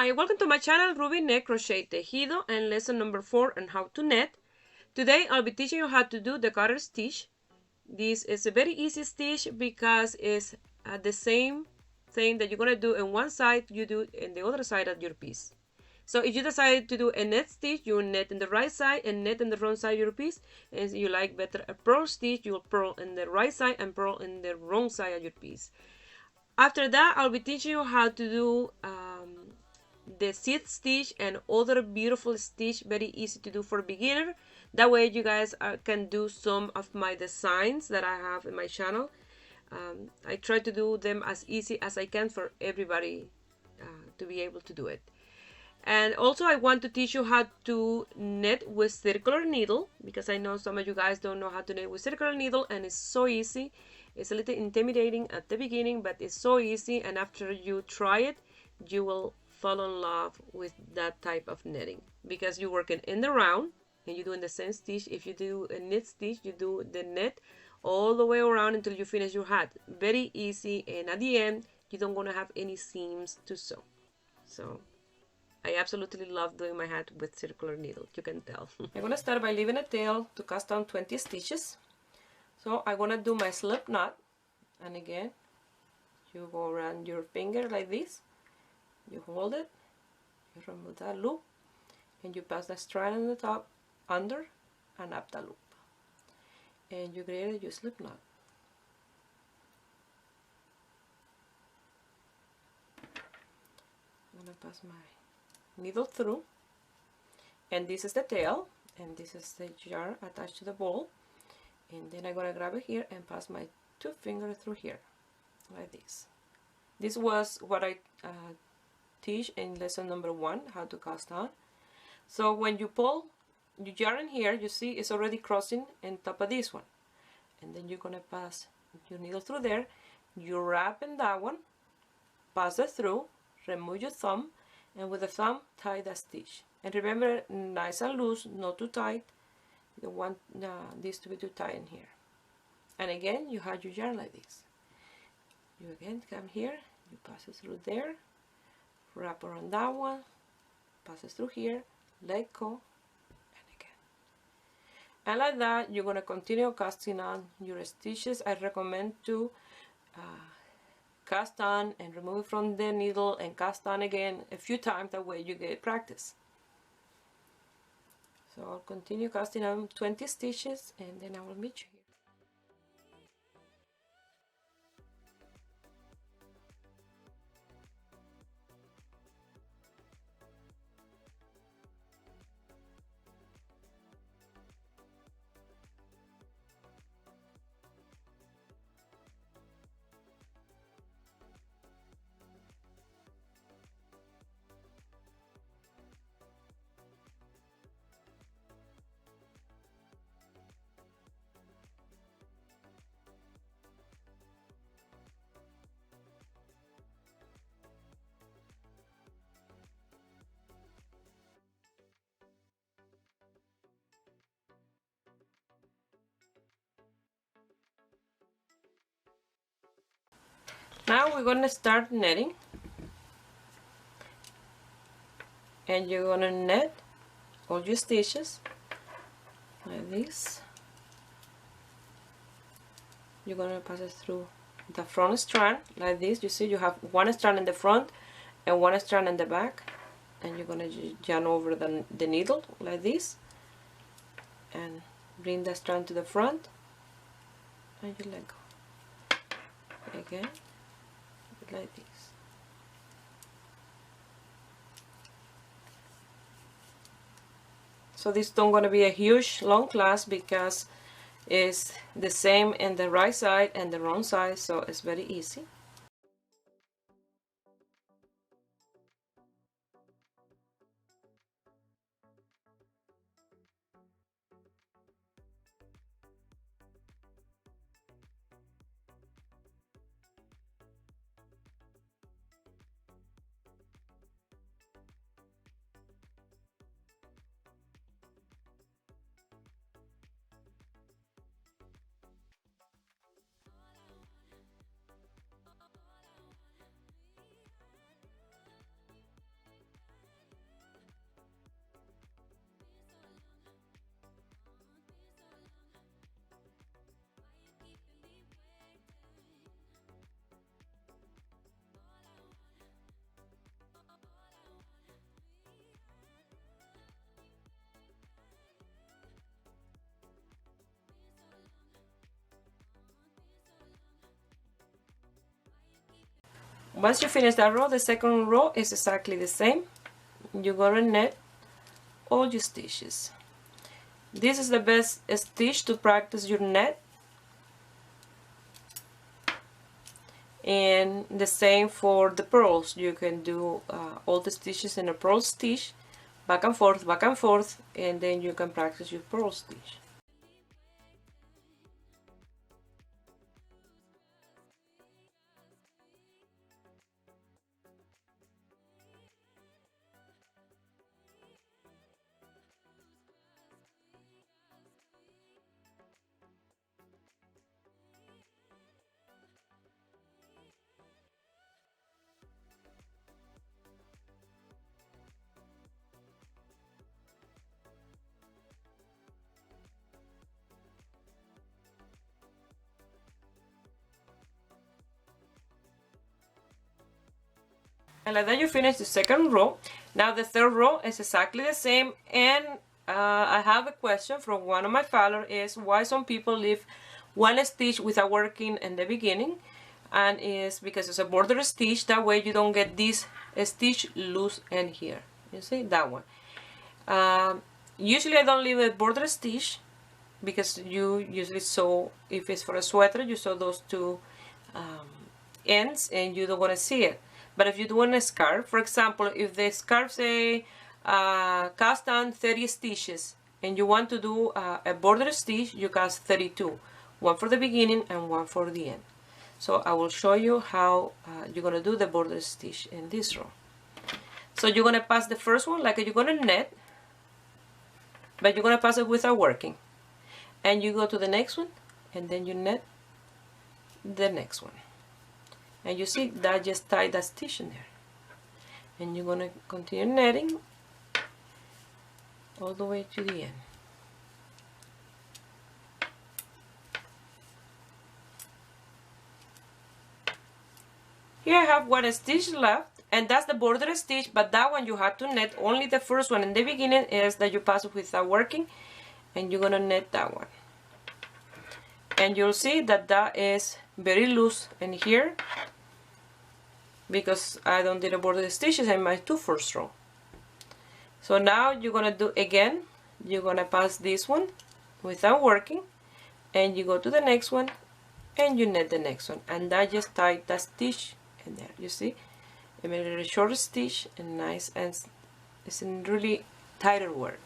Hi, welcome to my channel Ruby Net Crochet Tejido and lesson number 4 on how to net. Today I'll be teaching you how to do the garter stitch. This is a very easy stitch because it's the same thing that you're going to do on one side, you do in the other side of your piece. So if you decide to do a net stitch, you will net in the right side and net in the wrong side of your piece. And if you like better a purl stitch, you will purl in the right side and purl in the wrong side of your piece. After that, I'll be teaching you how to do the seed stitch and other beautiful stitch, very easy to do for a beginner. That way you guys can do some of my designs that I have in my channel. I try to do them as easy as I can for everybody to be able to do it. And also I want to teach you how to knit with circular needle, because I know some of you guys don't know how to knit with circular needle, and it's so easy. It's a little intimidating at the beginning, but it's so easy, and after you try it, you will fall in love with that type of knitting, because you're working in the round and you're doing the same stitch. If you do a knit stitch, you do the knit all the way around until you finish your hat. Very easy, and at the end you don't want to have any seams to sew. So I absolutely love doing my hat with circular needle, you can tell. I'm going to start by leaving a tail to cast on 20 stitches. So I'm going to do my slip knot, and again you go around your finger like this, you hold it, you remove that loop, and you pass the strand on the top, under and up the loop, and you create your slip knot. I'm going to pass my needle through, and this is the tail, and this is the jar attached to the ball, and then I'm going to grab it here and pass my 2 fingers through here like this. This was what I teach in lesson number 1, how to cast on. So when you pull your yarn here, you see it's already crossing on top of this one, and then you're going to pass your needle through there, you wrap in that one, pass it through, remove your thumb, and with the thumb tie the stitch. And remember, nice and loose, not too tight. You don't want this to be too tight in here. And again, you have your yarn like this. You again come here, you pass it through there, wrap around that one, pass it through here, let go, and again. And like that, you're going to continue casting on your stitches. I recommend to cast on and remove from the needle and cast on again a few times, that way you get practice. So I'll continue casting on 20 stitches, and then I will meet you here. Now we're going to start netting, and you're going to net all your stitches like this. You're going to pass it through the front strand like this. You see you have one strand in the front and one strand in the back, and you're going to yarn over the needle like this and bring the strand to the front, and you let go again like this. So this is not going to be a huge long class, because it's the same in the right side and the wrong side, so it's very easy. Once you finish that row, the second row is exactly the same. You're gonna net all your stitches. This is the best stitch to practice your net, and the same for the purls. You can do all the stitches in a purl stitch, back and forth, and then you can practice your purl stitch. And like that you finish the second row. Now the third row is exactly the same, and I have a question from one of my followers, is why some people leave one stitch without working in the beginning, and it's because it's a border stitch. That way you don't get this stitch loose in here. You see that one. Usually I don't leave a border stitch because you usually sew, if it's for a sweater, you sew those two ends and you don't want to see it. But if you're doing a scarf, for example, if the scarf say cast on 30 stitches and you want to do a border stitch, you cast 32, one for the beginning and one for the end. So I will show you how you're going to do the border stitch in this row. So you're going to pass the first one like you're going to net, but you're going to pass it without working. And you go to the next one, and then you net the next one. And you see that just tied that stitch in there. And you're going to continue netting all the way to the end. Here I have one stitch left, and that's the border stitch, but that one you have to net. Only the first one in the beginning is that you pass it without working, and you're going to net that one. And you'll see that that is very loose in here, because I don't did a border stitches in my first row. So now you're gonna do again, you're gonna pass this one without working, and you go to the next one and you net the next one, and that just tied that stitch in there. You see, I made it a short stitch and nice, and it's in really tighter work.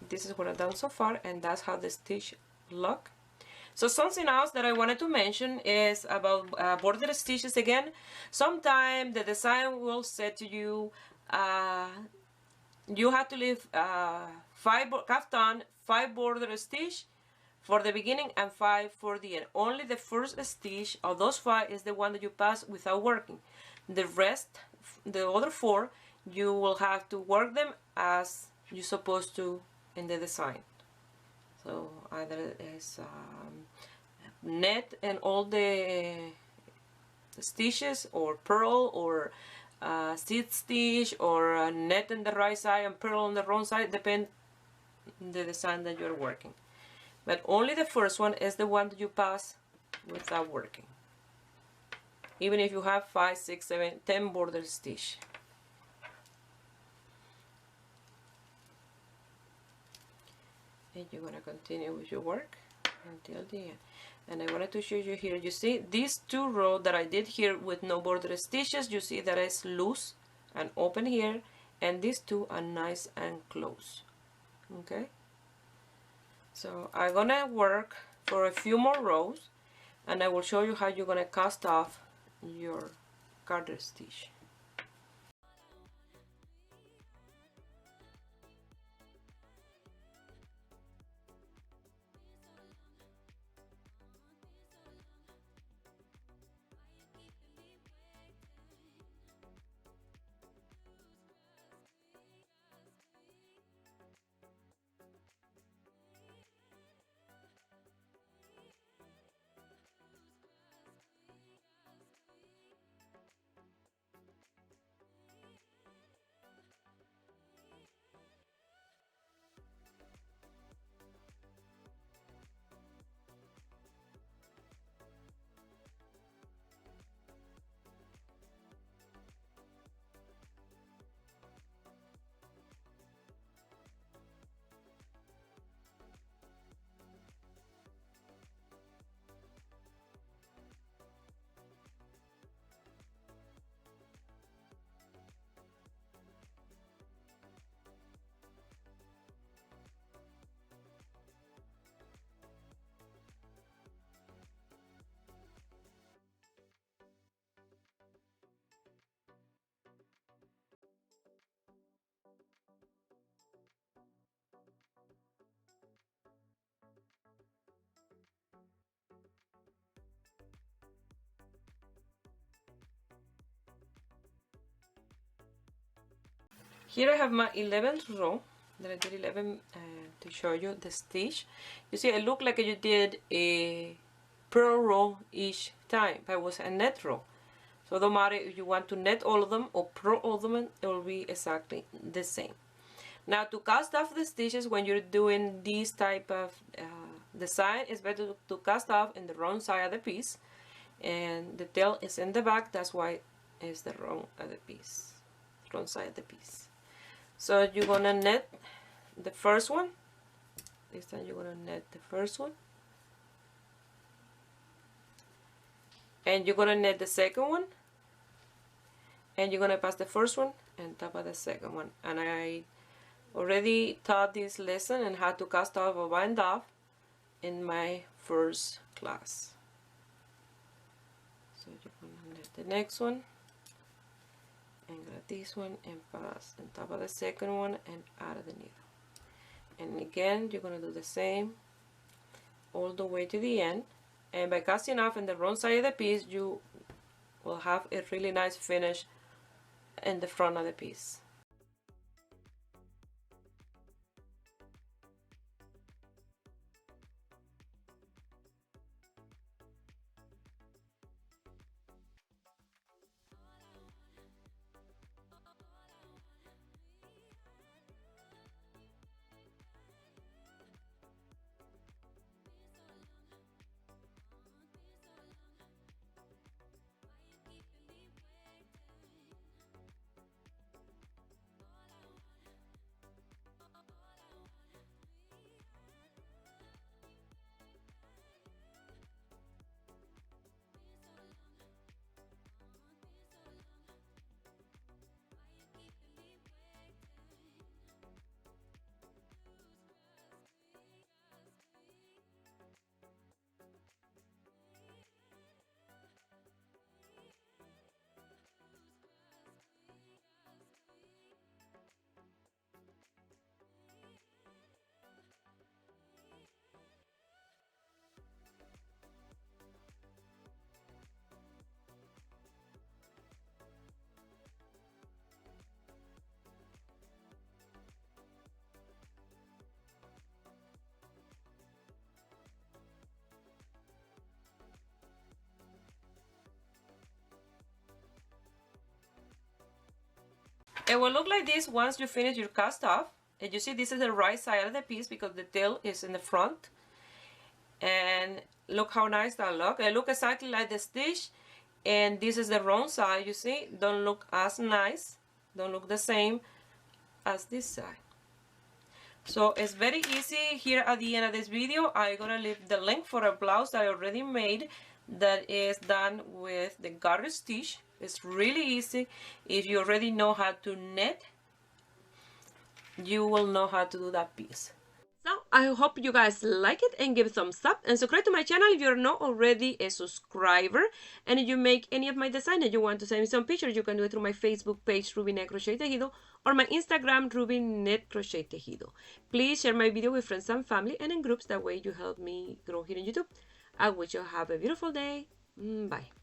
This is what I've done so far, and that's how the stitch look. So something else that I wanted to mention is about border stitches again. Sometimes the design will say to you, you have to leave 5 border stitch for the beginning and 5 for the end. Only the first stitch of those 5 is the one that you pass without working. The rest, the other 4, you will have to work them as you're supposed to in the design. So either it's net and all the stitches, or purl, or seed stitch, or net on the right side and purl on the wrong side, depend the design that you're working. But only the first one is the one that you pass without working, even if you have 5, 6, 7, 10 border stitch. And you're going to continue with your work until the end. And I wanted to show you here, you see these 2 rows that I did here with no border stitches, you see that it's loose and open here, and these 2 are nice and close. Okay, so I'm gonna work for a few more rows, and I will show you how you're going to cast off your garter stitch. Here I have my 11th row that I did 11 to show you the stitch. You see, it looked like you did a purl row each time, but it was a net row. So it don't matter if you want to net all of them or purl all of them, it will be exactly the same. Now, to cast off the stitches when you're doing this type of design, it's better to cast off in the wrong side of the piece, and the tail is in the back. That's why it's the wrong of the piece, wrong side of the piece. So you're gonna net the first one. This time you're gonna net the first one, and you're gonna net the second one, and you're gonna pass the first one and top of the second one. And I already taught this lesson and how to cast off or bind off in my first class. So you're gonna net the next one and grab this one and pass on top of the second one and out of the needle. And again, you're going to do the same all the way to the end. And by casting off in the wrong side of the piece, you will have a really nice finish in the front of the piece. It will look like this once you finish your cast off. And you see, this is the right side of the piece because the tail is in the front. And look how nice that looks. It looks exactly like the stitch. And this is the wrong side, you see. Don't look as nice. Don't look the same as this side. So it's very easy. Here at the end of this video, I'm going to leave the link for a blouse that I already made that is done with the garter stitch. It's really easy. If you already know how to knit, you will know how to do that piece. So I hope you guys like it and give it a thumbs up and subscribe to my channel if you're not already a subscriber. And if you make any of my design and you want to send me some pictures, you can do it through my Facebook page Ruby Net Crochet Tejido or my Instagram Ruby Net Crochet Tejido. Please share my video with friends and family and in groups, that way you help me grow here on YouTube. I wish you have a beautiful day. Bye.